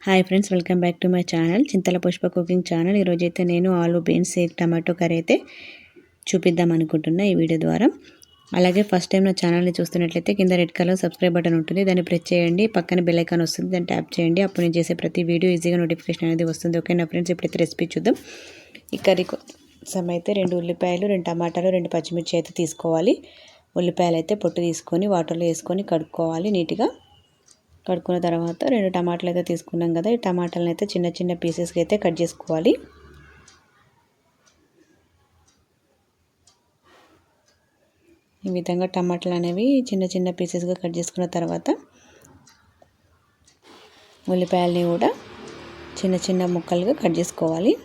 Hi friends, welcome back to my channel Chintala Pushpa cooking channel. ఈరోజైతే నేను ఆలు beans tomato curry అయితే చూపిద్దాం అనుకుంటున్నా ఈ వీడియో ద్వారా. అలాగే ఫస్ట్ టైం నా ఛానల్ని చూస్తున్నట్లయితే కింద రెడ్ కలర్ సబ్స్క్రైబ్ బటన్ ఉంటుంది, దాన్ని ప్రెస్ చేయండి. పక్కన బెల్ ఐకాన్ వస్తుంది, దాన్ని ట్యాప్ చేయండి. అప్పుడు నేను చేసే ప్రతి వీడియో ఈజీగా నోటిఫికేషన్ అనేది వస్తుంది. ఓకే నా ఫ్రెండ్స్, ఇప్పుడైతే రెసిపీ చూద్దాం. ఈ కర్రీ కోసం అయితే 2 ఉల్లిపాయలు, 2 టమాటాలు, 2 పచ్చిమిర్చి అయితే తీసుకోవాలి. ఉల్లిపాయలు అయితే పొట్టు తీసుకొని వాటర్లో వేసుకొని కడుక్కోవాలి. నీట్గా కడుక్కున్న తర్వాత 2 టమాటాలు అయితే తీసుకున్నాం కదా, ఈ టమాటాలను అయితే చిన్న చిన్న పీసెస్కి అయితే కట్ చేసుకోవాలి. ఈ విధంగా టమాటాలు అనేవి చిన్న చిన్న పీసెస్గా కట్ చేసుకున్న తర్వాత ఉల్లిపాయలని కూడా చిన్న చిన్న ముక్కలుగా కట్ చేసుకోవాలి.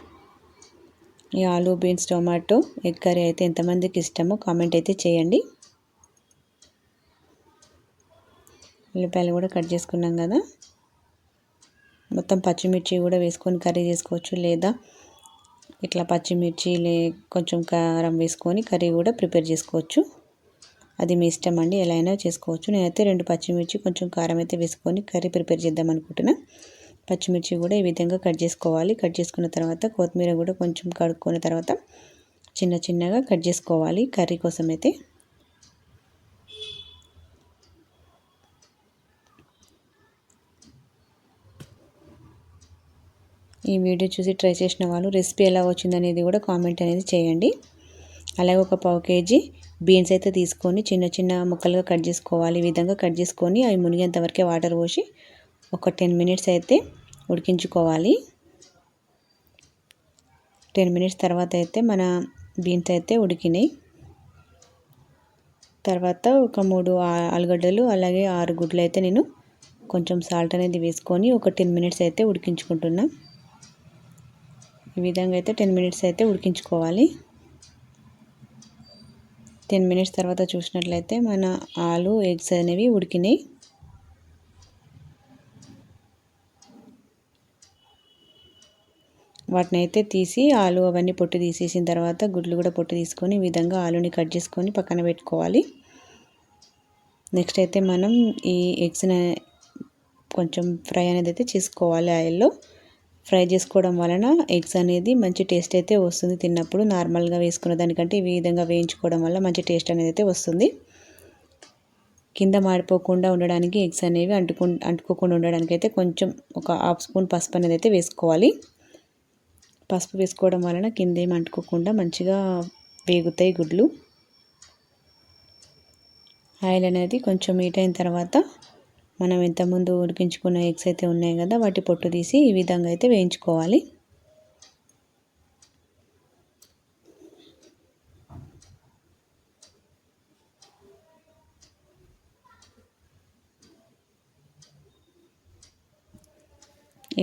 ఈ ఆలు బీన్స్ టొమాటో ఎగ్ కర్రీ అయితే ఎంతమందికి ఇష్టమో కామెంట్ అయితే చేయండి. ఉల్లిపాయలు కూడా కట్ చేసుకున్నాం కదా, మొత్తం పచ్చిమిర్చి కూడా వేసుకొని కర్రీ చేసుకోవచ్చు, లేదా ఇట్లా పచ్చిమిర్చి కొంచెం కారం వేసుకొని కర్రీ కూడా ప్రిపేర్ చేసుకోవచ్చు. అది మీ ఇష్టం అండి, ఎలా అయినా చేసుకోవచ్చు. నేనైతే 2 పచ్చిమిర్చి కొంచెం కారం అయితే వేసుకొని కర్రీ ప్రిపేర్ చేద్దాం అనుకుంటున్నా. పచ్చిమిర్చి కూడా ఈ విధంగా కట్ చేసుకోవాలి. కట్ చేసుకున్న తర్వాత కొత్తిమీర కూడా కొంచెం కడుక్కున్న తర్వాత చిన్న చిన్నగా కట్ చేసుకోవాలి కర్రీ కోసం అయితే. ఈ వీడియో చూసి ట్రై చేసిన వాళ్ళు రెసిపీ ఎలా వచ్చిందనేది కూడా కామెంట్ అనేది చేయండి. అలాగే ఒక 1/2 kg బీన్స్ అయితే తీసుకొని చిన్న చిన్న ముక్కలుగా కట్ చేసుకోవాలి. ఈ విధంగా కట్ చేసుకొని అవి మునిగేంత వరకే వాటర్ పోసి ఒక 10 మినిట్స్ అయితే ఉడికించుకోవాలి. 10 మినిట్స్ తర్వాత అయితే మన బీన్స్ అయితే ఉడికినాయి. తర్వాత ఒక 3 ఆలుగడ్డలు అలాగే 6 గుడ్లు అయితే నేను కొంచెం సాల్ట్ అనేది వేసుకొని ఒక 10 మినిట్స్ అయితే ఉడికించుకుంటున్నా. ఈ విధంగా అయితే 10 మినిట్స్ అయితే ఉడికించుకోవాలి. 10 మినిట్స్ తర్వాత చూసినట్లయితే మన ఆలు ఎగ్స్ అనేవి ఉడికినాయి. వాటిని అయితే తీసి ఆలు అవన్నీ పొట్టు తీసేసిన తర్వాత గుడ్లు కూడా పొట్టు తీసుకొని ఈ విధంగా ఆలుని కట్ చేసుకొని పక్కన పెట్టుకోవాలి. నెక్స్ట్ అయితే మనం ఈ ఎగ్స్ని కొంచెం ఫ్రై అనేది అయితే చేసుకోవాలి. ఆయిల్లో ఫ్రై చేసుకోవడం వలన ఎగ్స్ అనేది మంచి టేస్ట్ అయితే వస్తుంది తిన్నప్పుడు. నార్మల్గా వేసుకున్న దానికంటే ఈ విధంగా వేయించుకోవడం వల్ల మంచి టేస్ట్ అనేది అయితే వస్తుంది. కింద మాడిపోకుండా ఉండడానికి ఎగ్స్ అనేవి అంటుకోకుండా ఉండడానికి అయితే కొంచెం ఒక 1/2 స్పూన్ పసుపు అనేది అయితే వేసుకోవాలి. పసుపు వేసుకోవడం వలన కింద ఏమి అంటుకోకుండా మంచిగా వేగుతాయి గుడ్లు. ఆయిల్ అనేది కొంచెం హీట్ అయిన తర్వాత మనం ఇంతకుముందు ఉడికించుకున్న ఎగ్స్ అయితే ఉన్నాయి కదా, వాటి పొట్టు తీసి ఈ విధంగా అయితే వేయించుకోవాలి.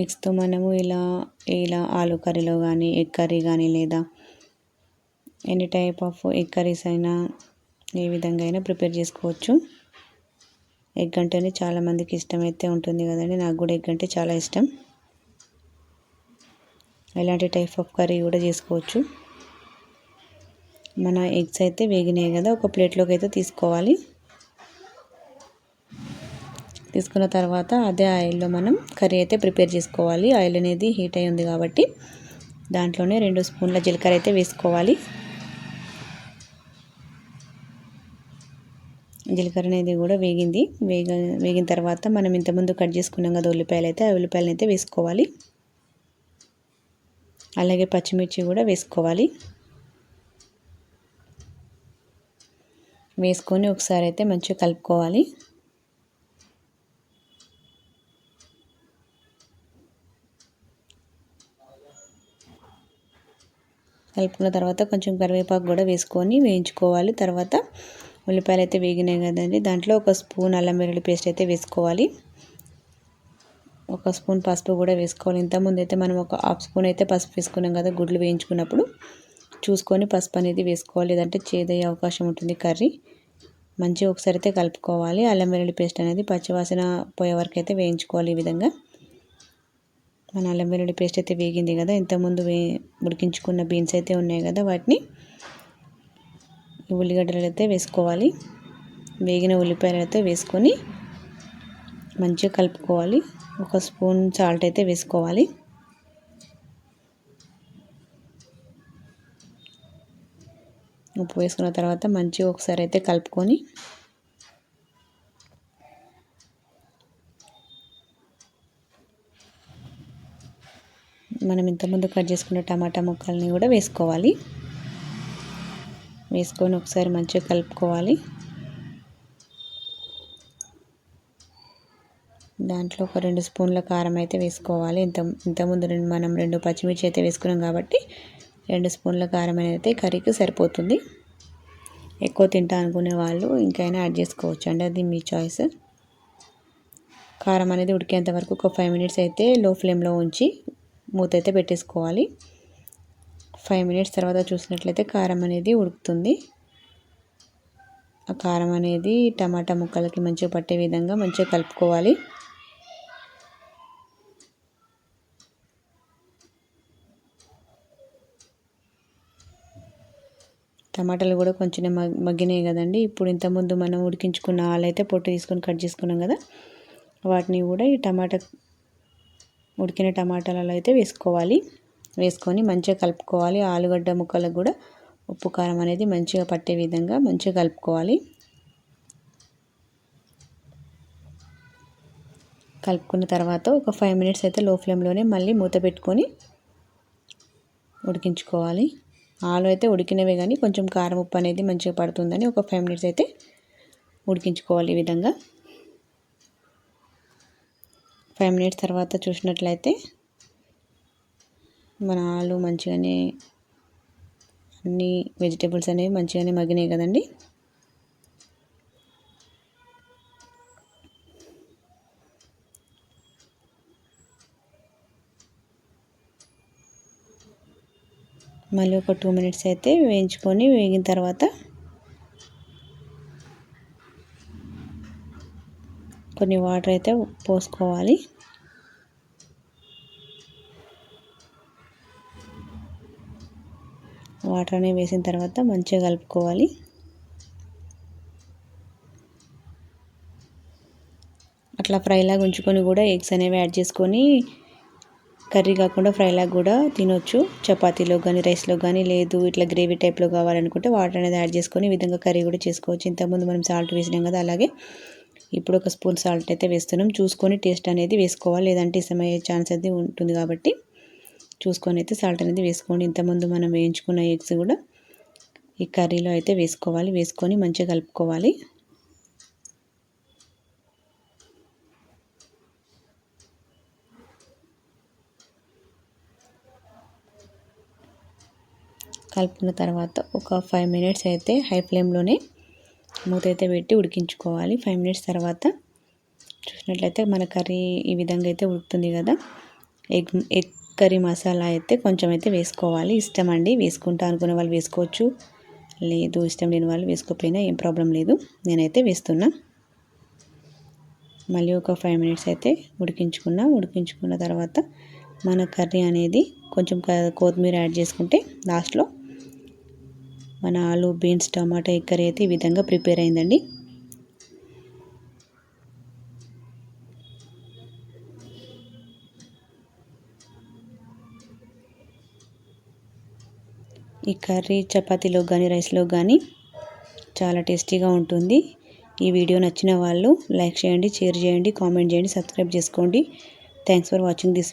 ఎగ్స్తో మనము ఇలా ఆలు కర్రీలో కానీ ఎగ్ కర్రీ కానీ లేదా any type of egg curries అయినా ఏ విధంగా అయినా ప్రిపేర్ చేసుకోవచ్చు. ఎగ్ అంటేనే చాలామందికి ఇష్టమైతే ఉంటుంది కదండి, నాకు కూడా ఎగ్ అంటే చాలా ఇష్టం. ఇలాంటి టైప్ ఆఫ్ కర్రీ కూడా చేసుకోవచ్చు. మన ఎగ్స్ అయితే వేగినాయి కదా, ఒక ప్లేట్లోకి అయితే తీసుకోవాలి. తీసుకున్న తర్వాత అదే ఆయిల్లో మనం కర్రీ అయితే ప్రిపేర్ చేసుకోవాలి. ఆయిల్ అనేది హీట్ అయి ఉంది కాబట్టి దాంట్లోనే 2 స్పూన్ల జీలకర్ర అయితే వేసుకోవాలి. జీలకర్ర అనేది కూడా వేగిన తర్వాత మనం ఇంతకుముందు కట్ చేసుకున్నాం కదా ఉల్లిపాయలు అయితే, ఆ ఉల్లిపాయలను అయితే వేసుకోవాలి. అలాగే పచ్చిమిర్చి కూడా వేసుకోవాలి. వేసుకొని ఒకసారి అయితే మంచిగా కలుపుకోవాలి. కలుపుకున్న తర్వాత కొంచెం కరివేపాకు కూడా వేసుకొని వేయించుకోవాలి. తర్వాత ఉల్లిపాయలు అయితే వేగినాయి కదండి, దాంట్లో 1 స్పూన్ అల్లం వెల్లుల్లి పేస్ట్ అయితే వేసుకోవాలి. 1 స్పూన్ పసుపు కూడా వేసుకోవాలి. ఇంతకుముందు అయితే మనం ఒక 1/2 స్పూన్ అయితే పసుపు వేసుకున్నాం కదా గుడ్లు వేయించుకున్నప్పుడు. చూసుకొని పసుపు అనేది వేసుకోవాలి, లేదంటే చేదయ్యే అవకాశం ఉంటుంది కర్రీ. మంచిగా ఒకసారి అయితే కలుపుకోవాలి. అల్లం వెల్లుల్లి పేస్ట్ అనేది పచ్చివాసన పోయే వరకు అయితే వేయించుకోవాలి. ఈ విధంగా మన అల్లం వెల్లుల్లి పేస్ట్ అయితే వేగింది కదా, ఇంతకుముందు ఉడికించుకున్న బీన్స్ అయితే ఉన్నాయి కదా, వాటిని ఉల్లిగడ్డలు అయితే వేసుకోవాలి. వేగిన ఉల్లిపాయలు అయితే వేసుకొని మంచిగా కలుపుకోవాలి. 1 స్పూన్ సాల్ట్ అయితే వేసుకోవాలి. ఉప్పు వేసుకున్న తర్వాత మంచిగా ఒకసారి అయితే కలుపుకొని మనం ఇంతకుముందు కట్ చేసుకున్న టమాటా ముక్కల్ని కూడా వేసుకోవాలి. వేసుకొని ఒకసారి మంచిగా కలుపుకోవాలి. దాంట్లో ఒక 2 స్పూన్ల కారం అయితే వేసుకోవాలి. ఇంతకుముందు మనం 2 పచ్చిమిర్చి అయితే వేసుకున్నాం కాబట్టి 2 స్పూన్ల కారం అయితే కర్రీకి సరిపోతుంది. ఎక్కువ తింటా అనుకునే వాళ్ళు ఇంకైనా యాడ్ చేసుకోవచ్చు అండి, అది మీ చాయిస్. కారం అనేది ఉడికేంత వరకు ఒక 5 మినిట్స్ అయితే లో ఫ్లేమ్లో ఉంచి మూత అయితే పెట్టేసుకోవాలి. 5 మినిట్స్ తర్వాత చూసినట్లయితే కారం అనేది ఉడుకుతుంది. ఆ కారం అనేది టమాటా ముక్కలకి మంచిగా పట్టే విధంగా మంచిగా కలుపుకోవాలి. టమాటాలు కూడా కొంచెం మగ్గినాయి కదండి. ఇప్పుడు ఇంతకుముందు మనం ఉడికించుకున్న ఆలైతే పొట్టు తీసుకొని కట్ చేసుకున్నాం కదా, వాటిని కూడా ఈ ఉడికిన టమాటాలలో అయితే వేసుకోవాలి. వేసుకొని మంచిగా కలుపుకోవాలి. ఆలుగడ్డ ముక్కలకు కూడా ఉప్పు కారం అనేది మంచిగా పట్టే విధంగా మంచిగా కలుపుకోవాలి. కలుపుకున్న తర్వాత ఒక 5 మినిట్స్ అయితే లో ఫ్లేమ్లోనే మళ్ళీ మూత పెట్టుకొని ఉడికించుకోవాలి. ఆలు అయితే ఉడికినవే కానీ కొంచెం కారం ఉప్పు అనేది మంచిగా పడుతుందని ఒక 5 మినిట్స్ అయితే ఉడికించుకోవాలి. ఈ విధంగా 5 మినిట్స్ తర్వాత చూసినట్లయితే మన ఆలు మంచిగానే అన్ని వెజిటేబుల్స్ అనేవి మంచిగానే మగ్గినాయి కదండి. మళ్ళీ ఒక 2 మినిట్స్ అయితే వేగిన తర్వాత కొన్ని వాటర్ అయితే పోసుకోవాలి. వాటర్ అనేవి వేసిన తర్వాత మంచిగా కలుపుకోవాలి. అట్లా ఫ్రైలాగా ఉంచుకొని కూడా ఎగ్స్ అనేవి యాడ్ చేసుకొని కర్రీ కాకుండా ఫ్రైలాగా కూడా తినొచ్చు. చపాతీలో కానీ రైస్లో కానీ, లేదు ఇట్లా గ్రేవీ టైప్లో కావాలనుకుంటే వాటర్ అనేది యాడ్ చేసుకొని ఈ విధంగా కర్రీ కూడా చేసుకోవచ్చు. ఇంతకుముందు మనం సాల్ట్ వేసినాం కదా, అలాగే ఇప్పుడు 1 స్పూన్ సాల్ట్ అయితే వేస్తున్నాం. చూసుకొని టేస్ట్ అనేది వేసుకోవాలి, లేదంటే ఇష్టమయ్యే ఛాన్స్ అయితే ఉంటుంది కాబట్టి చూసుకొని అయితే సాల్ట్ అనేది వేసుకోండి. ఇంతకుముందు మనం వేయించుకున్న ఎగ్స్ కూడా ఈ కర్రీలో అయితే వేసుకోవాలి. వేసుకొని మంచిగా కలుపుకోవాలి. కలుపుకున్న తర్వాత ఒక 5 మినిట్స్ అయితే హై ఫ్లేమ్లోనే మూత అయితే పెట్టి ఉడికించుకోవాలి. 5 మినిట్స్ తర్వాత చూసినట్లయితే మన కర్రీ ఈ విధంగా అయితే ఉడుకుతుంది కదా. ఎగ్ కర్రీ మసాలా అయితే కొంచెం అయితే వేసుకోవాలి. ఇష్టం అండి, వేసుకుంటా అనుకునే వాళ్ళు వేసుకోవచ్చు, లేదు ఇష్టం లేని వాళ్ళు వేసుకోకపోయినా ఏం ప్రాబ్లం లేదు. నేనైతే వేస్తున్నా. మళ్ళీ ఒక 5 మినిట్స్ అయితే ఉడికించుకున్న తర్వాత మన కర్రీ అనేది కొంచెం కొత్తిమీర యాడ్ చేసుకుంటే లాస్ట్లో మన ఆలు బీన్స్ టమాటా ఎగ్ కర్రీ అయితే ఈ విధంగా ప్రిపేర్ అయిందండి. ఈ కర్రీ చపాతీలో కానీ రైస్లో కానీ చాలా టేస్టీగా ఉంటుంది. ఈ వీడియో నచ్చిన వాళ్ళు లైక్ చేయండి, షేర్ చేయండి, కామెంట్ చేయండి, సబ్స్క్రైబ్ చేసుకోండి. Thanks for watching this.